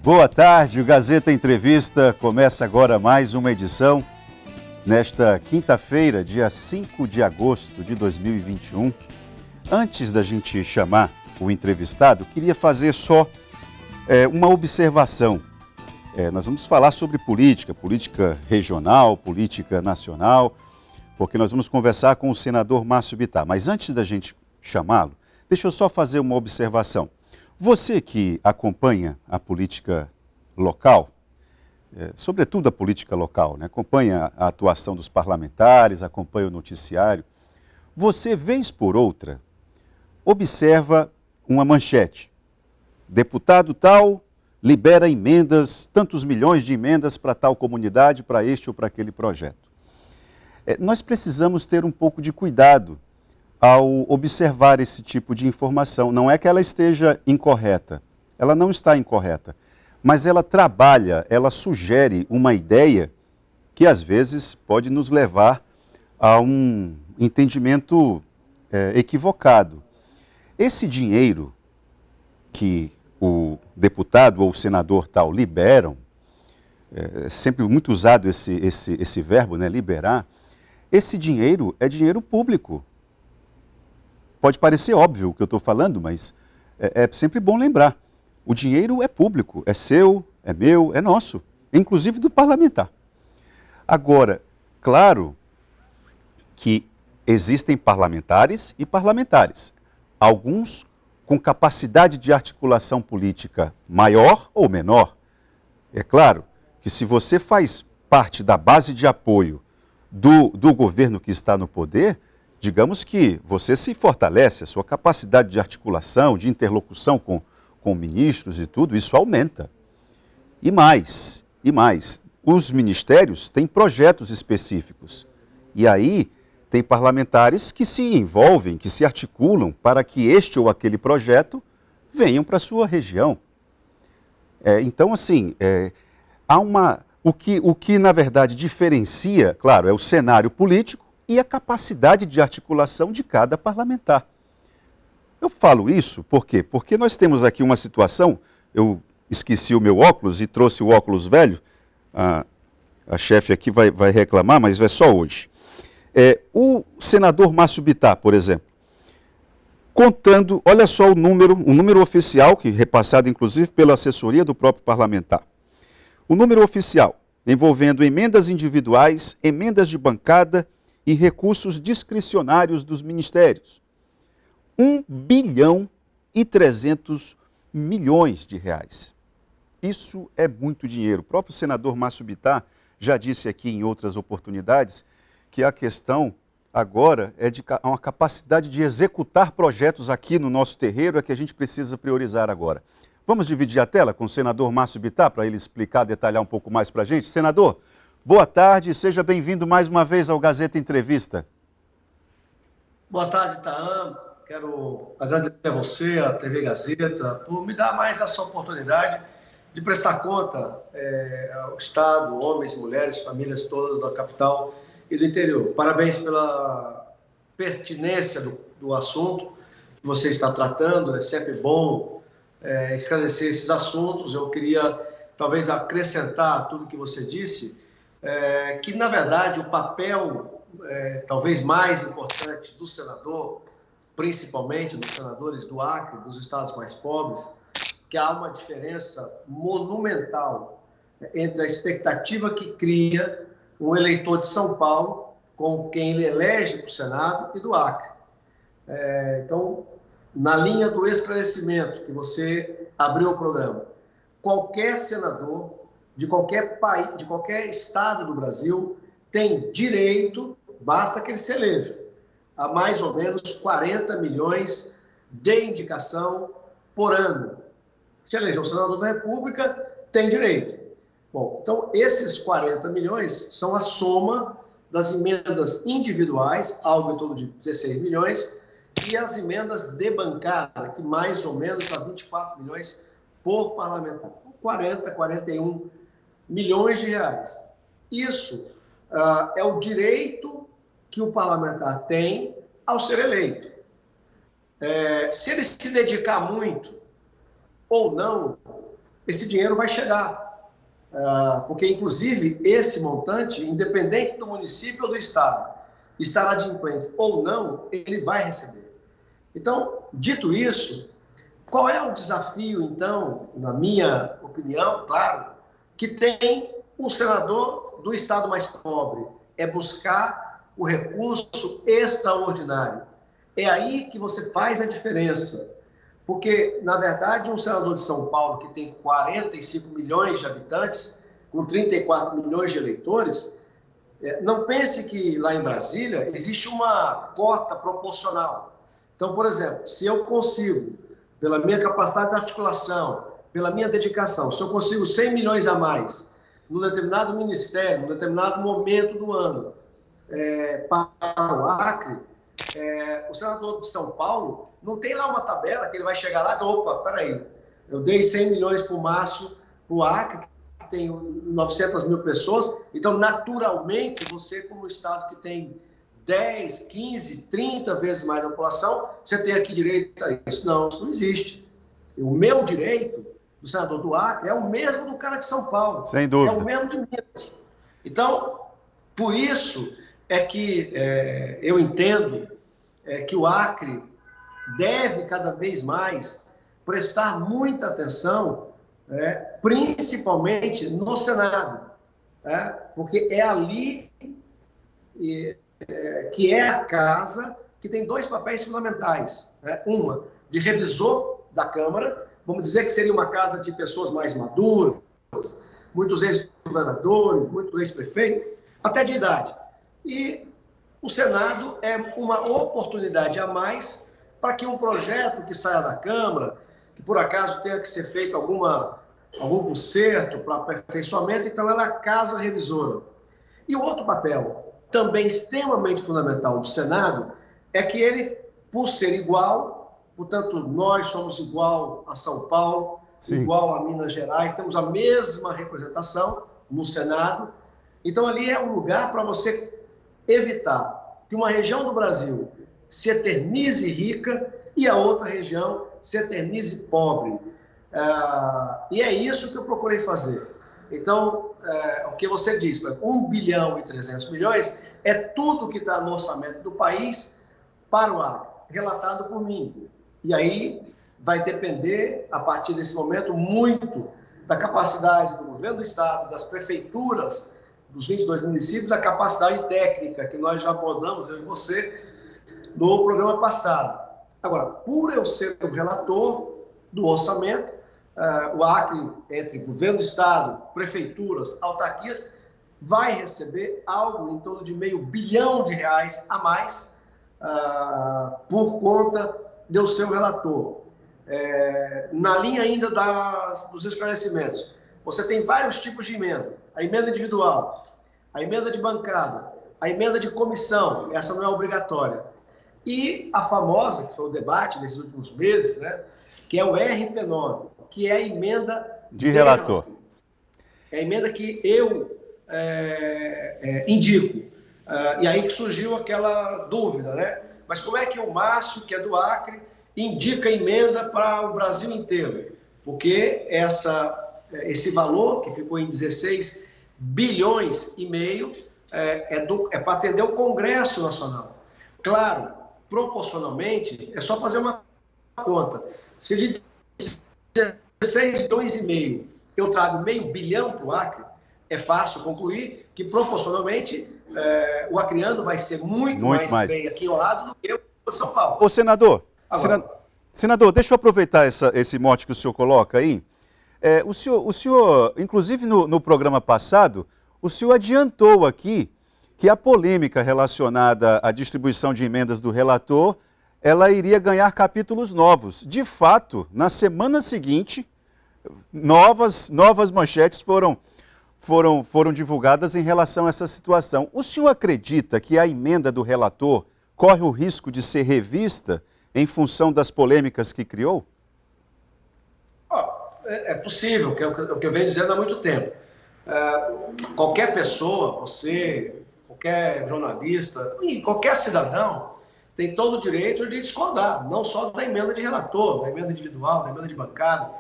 Boa tarde, o Gazeta Entrevista começa agora mais uma edição. Nesta quinta-feira, dia 5 de agosto de 2021. Antes da gente chamar o entrevistado, queria fazer só uma observação. Nós vamos falar sobre política regional, política nacional, porque nós vamos conversar com o senador Márcio Bittar. Mas antes da gente chamá-lo, deixa eu só fazer uma observação. Você que acompanha a política local, sobretudo a política local, né? Acompanha a atuação dos parlamentares, acompanha o noticiário, você, vez por outra, observa uma manchete. Deputado tal libera emendas, tantos milhões de emendas para tal comunidade, para este ou para aquele projeto. Nós precisamos ter um pouco de cuidado ao observar esse tipo de informação. Não é que ela esteja incorreta, ela não está incorreta, mas ela trabalha, ela sugere uma ideia que às vezes pode nos levar a um entendimento equivocado. Esse dinheiro que o deputado ou o senador tal liberam, sempre muito usado esse verbo, né, liberar, esse dinheiro é dinheiro público. Pode parecer óbvio o que eu estou falando, mas é sempre bom lembrar. O dinheiro é público, é seu, é meu, é nosso, inclusive do parlamentar. Agora, claro que existem parlamentares e parlamentares, alguns com capacidade de articulação política maior ou menor. É claro que se você faz parte da base de apoio do governo que está no poder, digamos que você se fortalece, a sua capacidade de articulação, de interlocução com ministros e tudo, isso aumenta. E mais, os ministérios têm projetos específicos. E aí tem parlamentares que se envolvem, que se articulam para que este ou aquele projeto venham para a sua região. Então, assim, o que na verdade diferencia, claro, é o cenário político e a capacidade de articulação de cada parlamentar. Eu falo isso por quê? Porque nós temos aqui uma situação, eu esqueci o meu óculos e trouxe o óculos velho, a chefe aqui vai reclamar, mas é só hoje. O senador Márcio Bittar, por exemplo, contando, olha só o número oficial, que repassado inclusive pela assessoria do próprio parlamentar. O número oficial, envolvendo emendas individuais, emendas de bancada e recursos discricionários dos ministérios. 1 bilhão e 300 milhões de reais. Isso é muito dinheiro. O próprio senador Márcio Bittar já disse aqui em outras oportunidades que a questão agora é de uma capacidade de executar projetos aqui no nosso terreiro, é que a gente precisa priorizar agora. Vamos dividir a tela com o senador Márcio Bittar para ele explicar, detalhar um pouco mais para a gente. Senador, boa tarde, seja bem-vindo mais uma vez ao Gazeta Entrevista. Boa tarde, Itaam. Quero agradecer a você, a TV Gazeta, por me dar mais essa oportunidade de prestar conta ao Estado, homens e mulheres, famílias todas da capital e do interior. Parabéns pela pertinência do assunto que você está tratando. É sempre bom esclarecer esses assuntos. Eu queria talvez acrescentar tudo que você disse, que na verdade o papel talvez mais importante do senador, principalmente dos senadores do Acre, dos estados mais pobres, que há uma diferença monumental entre a expectativa que cria um eleitor de São Paulo com quem ele elege para o Senado e do Acre. Então, na linha do esclarecimento que você abriu o programa, qualquer senador de qualquer país, de qualquer estado do Brasil, tem direito, basta que ele se eleja, a mais ou menos 40 milhões de indicação por ano. Se eleger o senador da República, tem direito. Bom, então esses 40 milhões são a soma das emendas individuais, algo em torno de 16 milhões, e as emendas de bancada, que mais ou menos dá 24 milhões por parlamentar. 40, 41 milhões de reais. Isso é o direito que o parlamentar tem ao ser eleito. Se ele se dedicar muito ou não, esse dinheiro vai chegar. Porque, inclusive, esse montante, independente do município ou do estado, estará adimplente ou não, ele vai receber. Então, dito isso, qual é o desafio, então, na minha opinião, claro, que tem um senador do estado mais pobre? É buscar o recurso extraordinário. É aí que você faz a diferença. Porque, na verdade, um senador de São Paulo que tem 45 milhões de habitantes, com 34 milhões de eleitores, não pense que lá em Brasília existe uma cota proporcional. Então, por exemplo, se eu consigo, pela minha capacidade de articulação, pela minha dedicação, se eu consigo 100 milhões a mais num determinado ministério, num determinado momento do ano, para o Acre, o senador de São Paulo não tem lá uma tabela que ele vai chegar lá e dizer, opa, peraí, eu dei 100 milhões para o Márcio, para o Acre, que tem 900 mil pessoas, então, naturalmente, você, como estado que tem 10, 15, 30 vezes mais a população, você tem aqui direito a isso. Não, isso não existe. O meu direito do senador do Acre é o mesmo do cara de São Paulo. Sem dúvida. É o mesmo de Minas. Então, por isso é que eu entendo que o Acre deve cada vez mais prestar muita atenção, principalmente no Senado, porque é ali que é a casa que tem dois papéis fundamentais. Uma, de revisor da Câmara, vamos dizer que seria uma casa de pessoas mais maduras, muitos ex-governadores, muitos ex-prefeitos, até de idade. E o Senado é uma oportunidade a mais para que um projeto que saia da Câmara, que por acaso tenha que ser feito algum conserto para aperfeiçoamento, então ela é a casa revisora. E o outro papel, também extremamente fundamental do Senado, é que ele, por ser igual, portanto, nós somos igual a São Paulo, sim, igual a Minas Gerais, temos a mesma representação no Senado, então ali é um lugar para você evitar que uma região do Brasil se eternize rica e a outra região se eternize pobre. E é isso que eu procurei fazer. Então, o que você diz, 1 bilhão e 300 milhões é tudo que está no orçamento do país para o Acre, relatado por mim. E aí vai depender, a partir desse momento, muito da capacidade do governo do Estado, das prefeituras, dos 22 municípios, a capacidade técnica que nós já abordamos, eu e você, no programa passado. Agora, por eu ser o relator do orçamento, o Acre, entre governo do Estado, prefeituras, autarquias, vai receber algo em torno de R$500 bilhão a mais por conta de eu ser o relator. Na linha ainda dos esclarecimentos, você tem vários tipos de emenda. A emenda individual, a emenda de bancada, a emenda de comissão, essa não é obrigatória. E a famosa, que foi o debate nesses últimos meses, que é o RP9, que é a emenda de relator. É a emenda que eu indico. E aí que surgiu aquela dúvida, Mas como é que o Márcio, que é do Acre, indica emenda para o Brasil inteiro? Porque esse valor, que ficou em 16 bilhões e meio, é para atender o Congresso Nacional. Claro, proporcionalmente, é só fazer uma conta. Se de 16 bilhões e meio eu trago R$500 bilhão para o Acre, é fácil concluir que, proporcionalmente, o acreano vai ser muito mais bem aqui ao lado do que o de São Paulo. Ô, senador, senador, deixa eu aproveitar esse mote que o senhor coloca aí. O senhor, inclusive no programa passado, o senhor adiantou aqui que a polêmica relacionada à distribuição de emendas do relator, ela iria ganhar capítulos novos. De fato, na semana seguinte, novas manchetes foram divulgadas em relação a essa situação. O senhor acredita que a emenda do relator corre o risco de ser revista em função das polêmicas que criou? É possível, que é o que eu venho dizendo há muito tempo. Qualquer pessoa, você, qualquer jornalista, e qualquer cidadão tem todo o direito de discordar, não só da emenda de relator, da emenda individual, da emenda de bancada.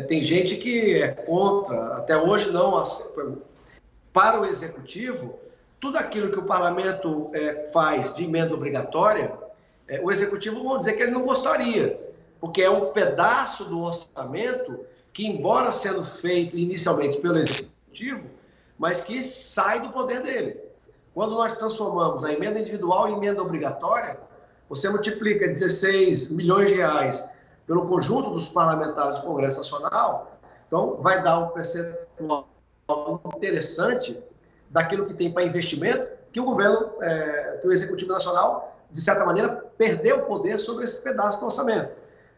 Tem gente que é contra, até hoje não. Para o Executivo, tudo aquilo que o Parlamento faz de emenda obrigatória, o Executivo vão dizer que ele não gostaria, porque é um pedaço do orçamento que, embora sendo feito inicialmente pelo Executivo, mas que sai do poder dele. Quando nós transformamos a emenda individual em emenda obrigatória, você multiplica 16 milhões de reais pelo conjunto dos parlamentares do Congresso Nacional, então vai dar um percentual interessante daquilo que tem para investimento, que o governo, que o Executivo Nacional, de certa maneira, perdeu o poder sobre esse pedaço do orçamento.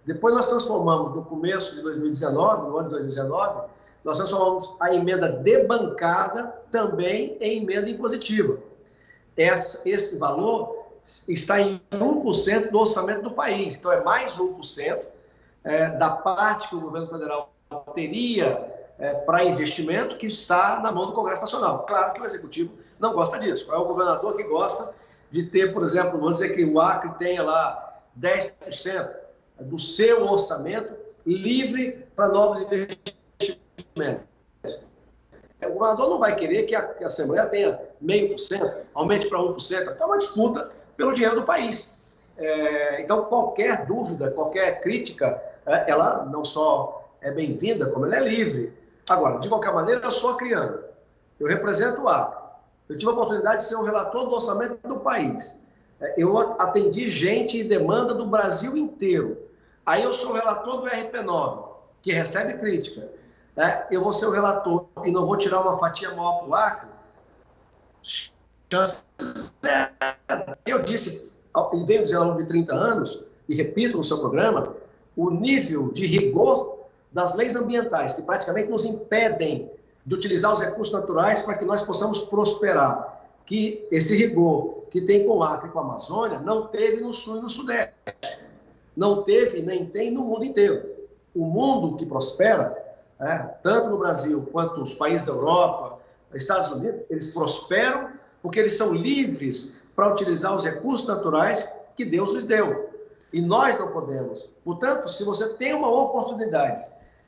Depois nós transformamos, no começo de 2019, no ano de 2019, nós transformamos a emenda de-bancada também em emenda impositiva. Esse valor está em 1% do orçamento do país, então é mais 1% da parte que o governo federal teria para investimento, que está na mão do Congresso Nacional. Claro que o Executivo não gosta disso. É o governador que gosta de ter, por exemplo, vamos dizer que o Acre tenha lá 10% do seu orçamento livre para novos investimentos. O governador não vai querer que a Assembleia tenha 0,5%, aumente para 1%. Então é uma disputa pelo dinheiro do país. Então, qualquer dúvida, qualquer crítica, ela não só é bem-vinda, como ela é livre. Agora, de qualquer maneira, eu sou acriano. Eu represento o Acre. Eu tive a oportunidade de ser um relator do orçamento do país. Eu atendi gente e demanda do Brasil inteiro. Aí eu sou o relator do RP9, que recebe crítica. Eu vou ser o relator e não vou tirar uma fatia maior para o Acre. Eu disse, e venho dizer ao longo de 30 anos, e repito no seu programa, o nível de rigor das leis ambientais, que praticamente nos impedem de utilizar os recursos naturais para que nós possamos prosperar. Que esse rigor que tem com o Acre e com a Amazônia não teve no Sul e no Sudeste. Não teve nem tem no mundo inteiro. O mundo que prospera, tanto no Brasil quanto os países da Europa, Estados Unidos, eles prosperam porque eles são livres para utilizar os recursos naturais que Deus lhes deu. E nós não podemos. Portanto, se você tem uma oportunidade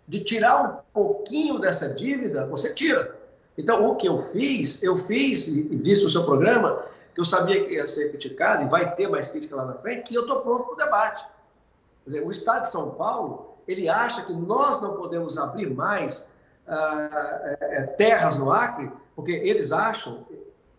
de tirar um pouquinho dessa dívida, você tira. Então, o que eu fiz, e disse no seu programa, que eu sabia que ia ser criticado, e vai ter mais crítica lá na frente, e eu estou pronto para o debate. Quer dizer, o Estado de São Paulo, ele acha que nós não podemos abrir mais terras no Acre, porque eles acham,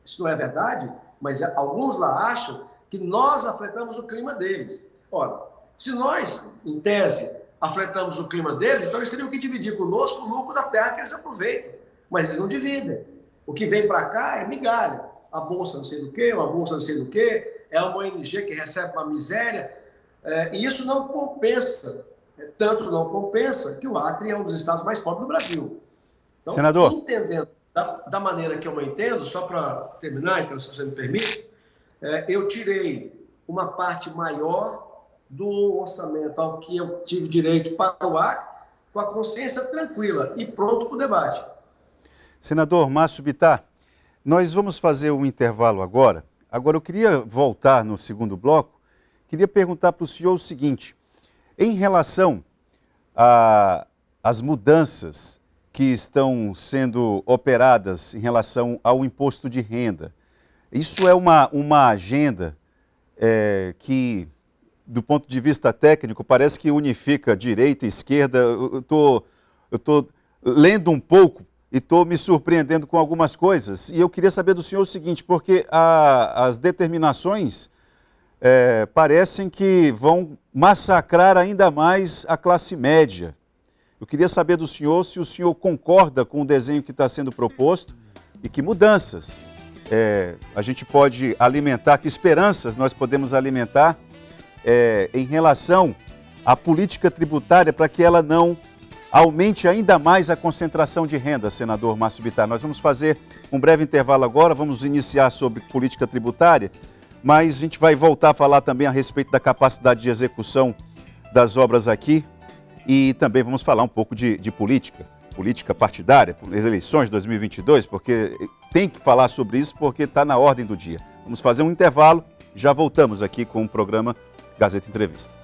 isso não é verdade, mas alguns lá acham que nós afetamos o clima deles. Ora, se nós, em tese, afetamos o clima deles, então eles teriam que dividir conosco o lucro da terra que eles aproveitam. Mas eles não dividem. O que vem para cá é migalha. A bolsa não sei do quê, uma bolsa não sei do quê, é uma ONG que recebe uma miséria. E isso não compensa. Tanto não compensa que o Acre é um dos estados mais pobres do Brasil. Então, senador, entendendo da maneira que eu entendo, só para terminar, então, se você me permite, eu tirei uma parte maior do orçamento ao que eu tive direito para o Acre, com a consciência tranquila e pronto para o debate. Senador Márcio Bittar, nós vamos fazer um intervalo agora. Agora eu queria voltar no segundo bloco, queria perguntar para o senhor o seguinte, em relação às mudanças que estão sendo operadas em relação ao imposto de renda, isso é uma agenda que, do ponto de vista técnico, parece que unifica direita e esquerda. Eu estou lendo um pouco e estou me surpreendendo com algumas coisas. E eu queria saber do senhor o seguinte, porque as determinações parecem que vão massacrar ainda mais a classe média. Eu queria saber do senhor se o senhor concorda com o desenho que está sendo proposto e que mudanças a gente pode alimentar, que esperanças nós podemos alimentar em relação à política tributária para que ela não aumente ainda mais a concentração de renda, senador Márcio Bittar. Nós vamos fazer um breve intervalo agora, vamos iniciar sobre política tributária, mas a gente vai voltar a falar também a respeito da capacidade de execução das obras aqui e também vamos falar um pouco de política partidária, as eleições de 2022, porque tem que falar sobre isso porque está na ordem do dia. Vamos fazer um intervalo, já voltamos aqui com o programa Gazeta Entrevista.